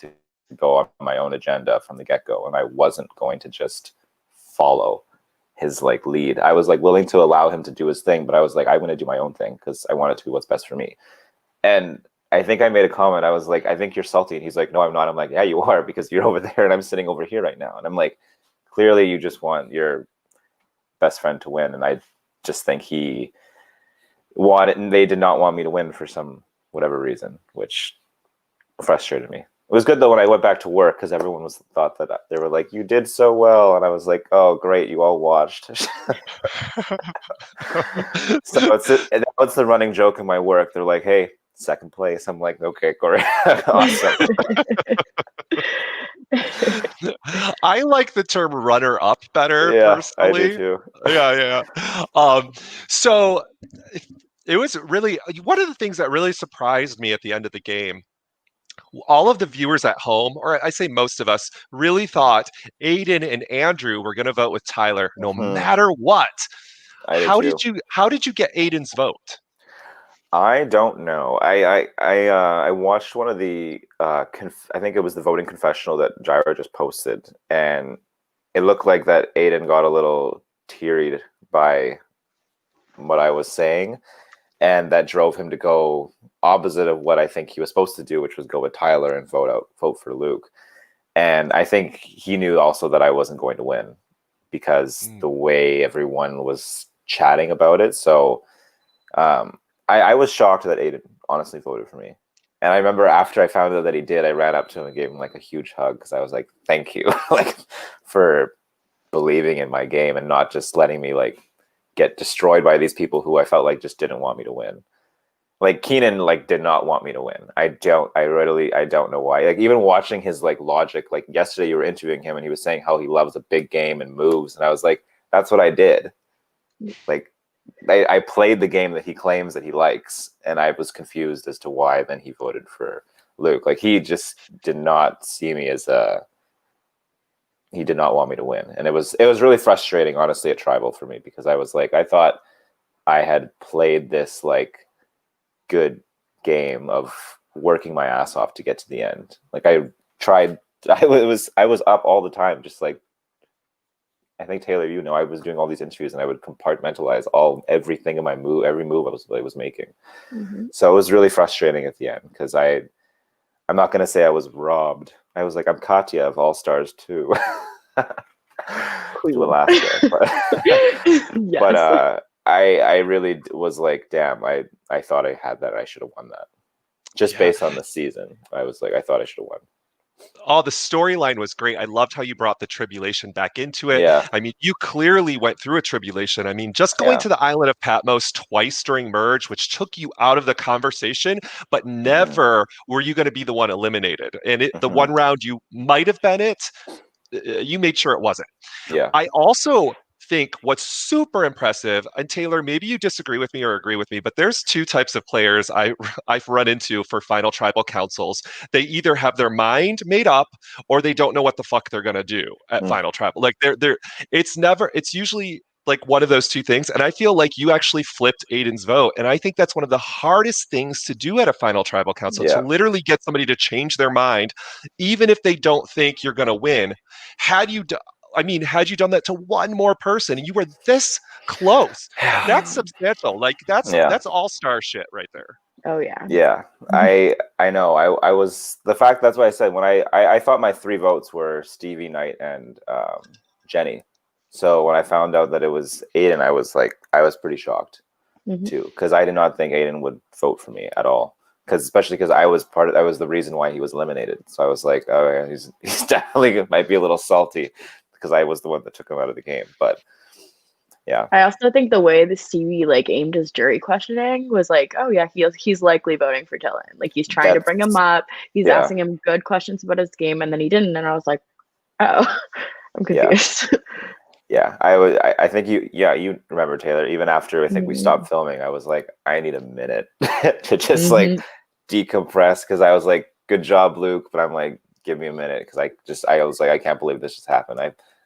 to go on my own agenda from the get-go, and I wasn't going to just follow his like lead. I was like willing to allow him to do his thing, but I was like, I'm going to do my own thing because I want it to be what's best for me. And I think I made a comment. I was like, I think you're salty. And he's like, no, I'm not. I'm like, yeah, you are, because you're over there and I'm sitting over here right now. And I'm like, clearly you just want your best friend to win. And I just think he wanted, and they did not want me to win for some whatever reason, which frustrated me. It was good though when I went back to work, because everyone thought that they were like, you did so well. And I was like, oh, great. You all watched. So that's the running joke in my work. They're like, hey, second place. I'm like, okay, great. Awesome. I like the term runner up better, yeah, personally. I do too. Yeah. So it was really one of the things that really surprised me at the end of the game. All of the viewers at home, or I say most of us, really thought Aiden and Andrew were going to vote with Tyler no matter what. How did you get Aiden's vote? I don't know. I watched one of the I think it was the voting confessional that Gyro just posted, and it looked like that Aiden got a little teary by what I was saying, and that drove him to go opposite of what I think he was supposed to do, which was go with Tyler and vote for Luke. And I think he knew also that I wasn't going to win because the way everyone was chatting about it. So I was shocked that Aiden honestly voted for me. And I remember after I found out that he did, I ran up to him and gave him like a huge hug because I was like, thank you like for believing in my game and not just letting me like get destroyed by these people who I felt like just didn't want me to win. Like Keenan like did not want me to win. I don't know why. Like even watching his like logic, like yesterday you were interviewing him and he was saying how he loves a big game and moves. And I was like, that's what I did. Like I played the game that he claims that he likes, and I was confused as to why then he voted for Luke. Like he just did not see me as he did not want me to win. And it was really frustrating, honestly, at Tribal for me, because I was like, I thought I had played this like good game of working my ass off to get to the end. Like I was up all the time, just like, I think Taylor, I was doing all these interviews and I would compartmentalize everything in my move, every move I was making. Mm-hmm. So it was really frustrating at the end because I'm not going to say I was robbed. I was like, I'm Katya of All Stars 2. To Alaska. But, yes. but I really was like, damn, I thought I had that. I should have won that. Just based on the season. I was like, I thought I should have won. Oh, the storyline was great. I loved how you brought the tribulation back into it. Yeah. I mean, you clearly went through a tribulation. I mean, just going to the island of Patmos twice during Merge, which took you out of the conversation, but never were you going to be the one eliminated. And the one round you might have been it, you made sure it wasn't. Yeah. I also think what's super impressive, and Taylor, maybe you disagree with me or agree with me, but there's two types of players I've run into for final tribal councils. They either have their mind made up or they don't know what the fuck they're gonna do at final tribal. Like it's usually like one of those two things. And I feel like you actually flipped Aiden's vote. And I think that's one of the hardest things to do at a final tribal council, to literally get somebody to change their mind, even if they don't think you're gonna win. Had you done that to one more person, you were this close. That's substantial. Like that's all-star shit right there. Oh yeah. Yeah. I know. I was the fact, that's why I said when I thought my 3 votes were Stevie, Knight, and Jenny. So when I found out that it was Aiden, I was pretty shocked too, because I did not think Aiden would vote for me at all. Especially because I was the reason why he was eliminated. So I was like, oh yeah, he's definitely might be a little salty because I was the one that took him out of the game. But yeah, I also think the way the Stevie like aimed his jury questioning was like, oh yeah, he's likely voting for Dylan. Like he's trying to bring him up. He's asking him good questions about his game, and then he didn't. And I was like, oh, I'm confused. Yeah, I think you remember, Taylor, even after I think we stopped filming, I was like, I need a minute to just like decompress, because I was like, good job, Luke, but I'm like, give me a minute, because I was like, I can't believe this just happened.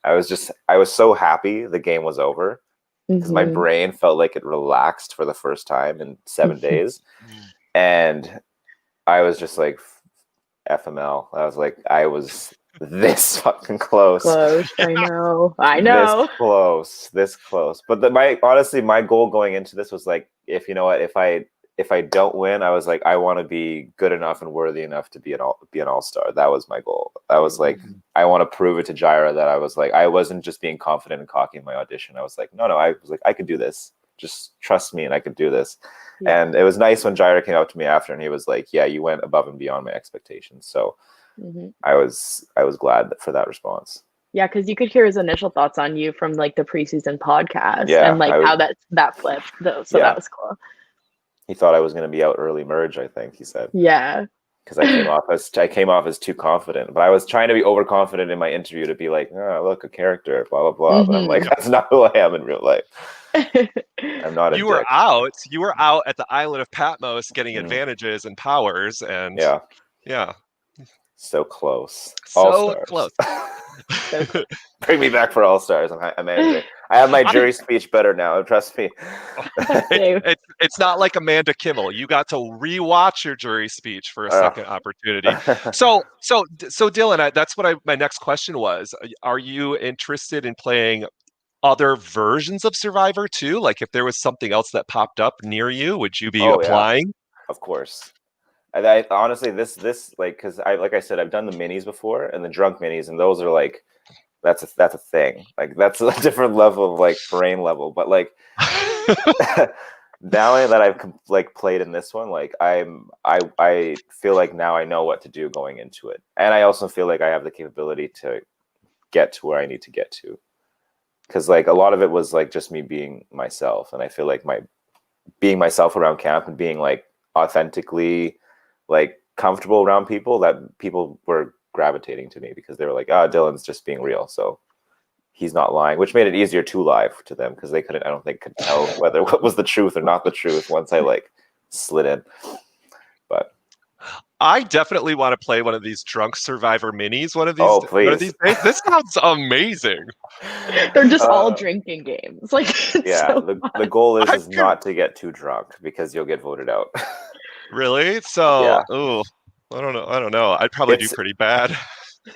I was so happy the game was over, because my brain felt like it relaxed for the first time in 7 days. And I was just like, FML. I was like, I was this fucking close. I know. This close. But honestly, my goal going into this was like, if I don't win, I was like, I want to be good enough and worthy enough to be an all-star. That was my goal. I was like, I want to prove it to Jaira that I was like, I wasn't just being confident and cocky in my audition. I was like, no, I was like, I could do this. Just trust me and I could do this. Yeah. And it was nice when Jaira came up to me after and he was like, yeah, you went above and beyond my expectations. So I was glad for that response. Yeah, because you could hear his initial thoughts on you from like the preseason podcast and like how that flipped though. So that was cool. He thought I was going to be out early Merge, I think he said. Yeah. Because I came off as too confident, but I was trying to be overconfident in my interview to be like, oh, look, a character, blah blah blah. But I'm like, that's not who I am in real life. I'm not. You were out at the island of Patmos getting advantages and powers, and yeah. So close. So close. Bring me back for All Stars. I'm angry. I have my jury speech better now. Trust me. It's not like Amanda Kimmel. You got to rewatch your jury speech for a second opportunity. So Dylan, that's what my next question was. Are you interested in playing other versions of Survivor too? Like if there was something else that popped up near you, would you be Oh yeah, applying? of course. I honestly, this like, because like I said, I've done the minis before and the drunk minis, and those are like, that's a thing. Like that's a different level of like brain level. But like now that I've like played in this one, like I feel like now I know what to do going into it, and I also feel like I have the capability to get to where I need to get to. Because like a lot of it was like just me being myself, and I feel like my being myself around camp and being like authentically like comfortable around people, that people were gravitating to me because they were like, "Ah, Dylan's just being real," so he's not lying, which made it easier to lie to them because they couldn't, I don't think, could tell whether what was the truth or not the truth once I like slid in. But I definitely want to play one of these drunk Survivor minis oh, one of please. these days. This sounds amazing. They're just all drinking games. Like it's Yeah, so the fun. goal I is can not to get too drunk because you'll get voted out. really. So, Yeah, oh, I don't know. I don't know. I'd probably do it's pretty bad.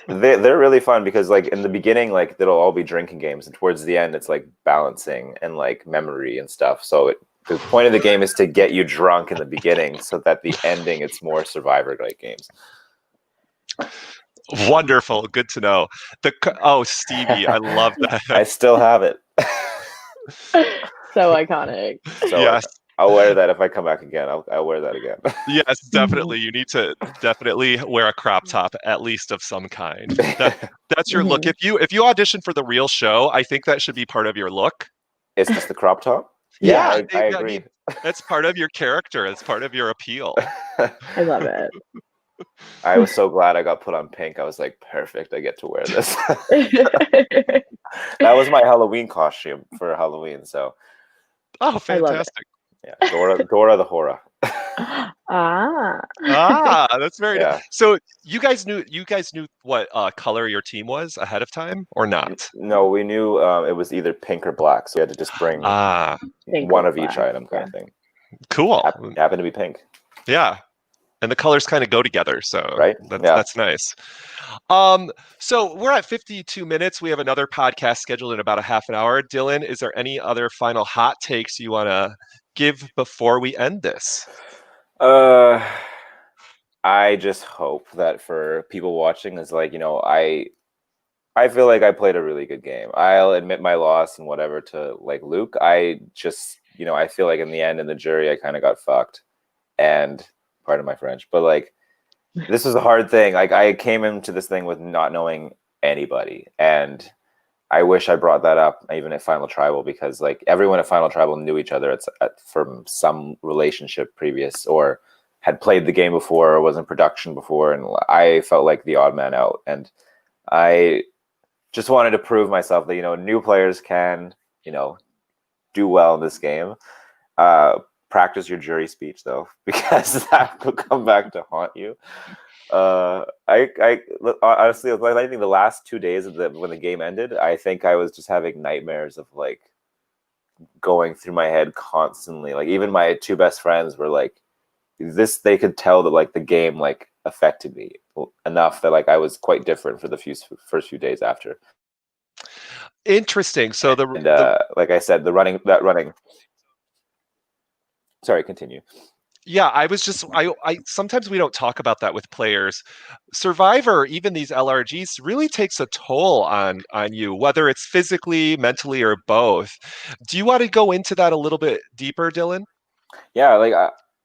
they're really fun because like in the beginning, like it'll all be drinking games, and towards the end, it's like balancing and like memory and stuff. So the point of the game is to get you drunk in the beginning, so that the ending it's more Survivor like games. Wonderful. Good to know. Oh, Stevie, I love I that. still have it. So iconic. So Yes. I'll wear that if I come back again. I'll wear that again. Yes, definitely. You need to definitely wear a crop top, at least of some kind. That's your look. Mhm. If you audition for the real show, I think that should be part of your look. It's just the crop top. Yeah, Yeah, I I agree. mean, that's part of your character. It's part of your appeal. I love it. I was so glad I got put on pink. I was like, perfect. I get to wear this. That was my Halloween costume for Halloween. So Oh, I love it. fantastic. yeah, Dora the Hora. Ah. That's very nice. Yeah. So you guys knew what color your team was ahead of time or not? No, we knew it was either pink or black, so we had to just bring Ah, Pink one or of each black. item, kind Yeah. of thing. cool. Happened to be pink, Yeah. And the colors kind of go together, so right? that's Yeah. that's nice. So we're at 52 minutes. We have another podcast scheduled in about a half an hour. Dylan, is there any other final hot takes you want to give before we end this? Uh, I just hope that for people watching, is like, I feel like I played a really good game. I'll admit my loss and whatever to like Luke. I just, I feel like in the end in the jury, I kind of got fucked. And pardon my French, but like this was a hard thing. Like I came into this thing with not knowing anybody, and I wish I brought that up even at Final Tribal, because like everyone at Final Tribal knew each other from some relationship previous, or had played the game before, or was in production before, and I felt like the odd man out. And I just wanted to prove myself that new players can do well in this game. Practice your jury speech though, because that will come back to haunt you. I honestly, I think the last 2 days when the game ended, I think I was just having nightmares of like going through my head constantly. Like even my two best friends were like, this, they could tell that like the game like affected me enough that like I was quite different for the first few days after. Interesting. So And the like I said, that running. Sorry, continue. yeah, I sometimes we don't talk about that with players. Survivor, even these LRGs, really takes a toll on you, whether it's physically, mentally, or both. Do you want to go into that a little bit deeper, Dylan? Yeah, like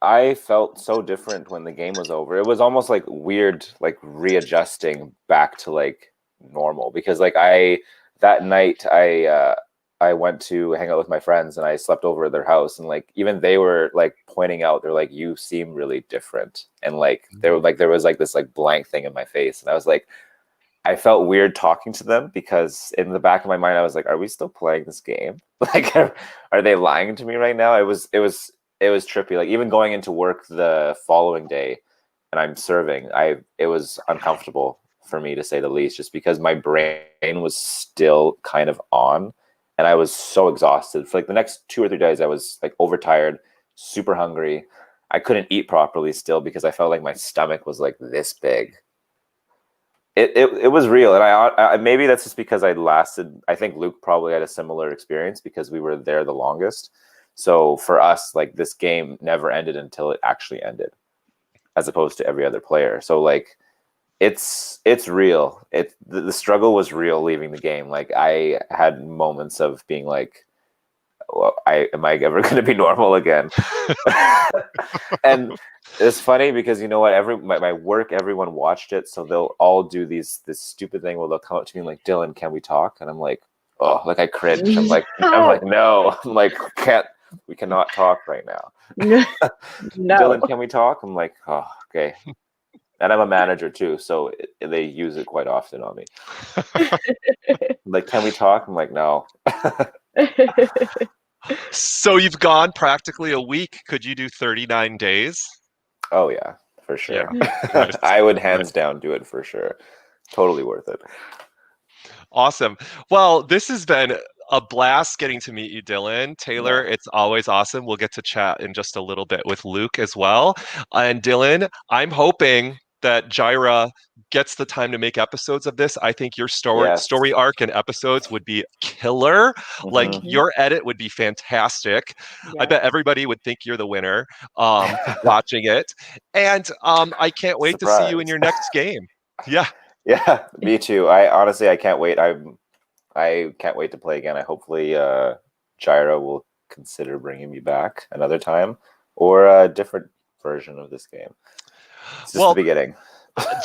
I felt so different when the game was over. It was almost like weird, like readjusting back to like normal, because like that night I went to hang out with my friends and I slept over at their house, and like even they were like pointing out, they're like, you seem really different, and like there was like this like blank thing in my face, and I was like, I felt weird talking to them, because in the back of my mind I was like, are we still playing this game? Like are they lying to me right now? It was trippy. Like even going into work the following day and I'm serving, it was uncomfortable for me, to say the least, just because my brain was still kind of on, and I was so exhausted. For like the next 2 or 3 days I was like overtired, super hungry. I couldn't eat properly still because I felt like my stomach was like this big. it was real, and I maybe that's just because I lasted. I think Luke probably had a similar experience because we were there the longest. So for us, like this game never ended until it actually ended, as opposed to every other player. So like it's real. The struggle was real leaving the game. Like I had moments of being like, well, am I ever going to be normal again? And it's funny because you know what? My work, everyone watched it, so they'll all do this stupid thing where they'll come up to me like, "Dylan, can we talk?" And I'm like, "Oh," like I cringe. I'm like, "No," I'm like, we cannot talk right now. No. Dylan, can we talk? I'm like, "Oh, okay." And I'm a manager too, so they use it quite often on me. Like, can we talk? I'm like, no. So you've gone practically a week. Could you do 39 days? Oh yeah, for sure. Yeah. Nice. I would hands down do it for sure. Totally worth it. Awesome. Well, this has been a blast getting to meet you, Dylan. Taylor, Yeah. it's always awesome. We'll get to chat in just a little bit with Luke as well. And Dylan, I'm hoping that Jaira gets the time to make episodes of this. I think your Yes. story arc and episodes would be killer. Like Mhm. your edit would be fantastic. I Yeah. bet everybody would think you're the winner watching it. And I can't wait to see you in Surprise. your next game. Yeah. Yeah, me too. I can't wait. I can't wait to play again. I hopefully Gyro will consider bringing me back another time or a different version of this game. It's just the beginning.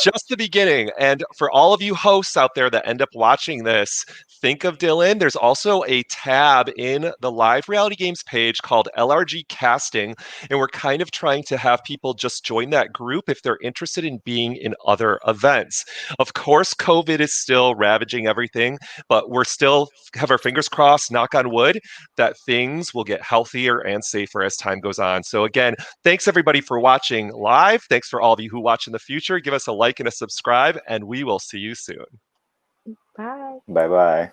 Just the beginning. And for all of you hosts out there that end up watching this, think of Dylan. There's also a tab in the Live Reality Games page called LRG Casting. And we're kind of trying to have people just join that group if they're interested in being in other events. Of course, COVID is still ravaging everything, but we're still have our fingers crossed, knock on wood, that things will get healthier and safer as time goes on. So again, thanks everybody for watching live. Thanks for all of you who watch in the future. Give us a like and a subscribe, and we will see you soon. Bye. Bye bye.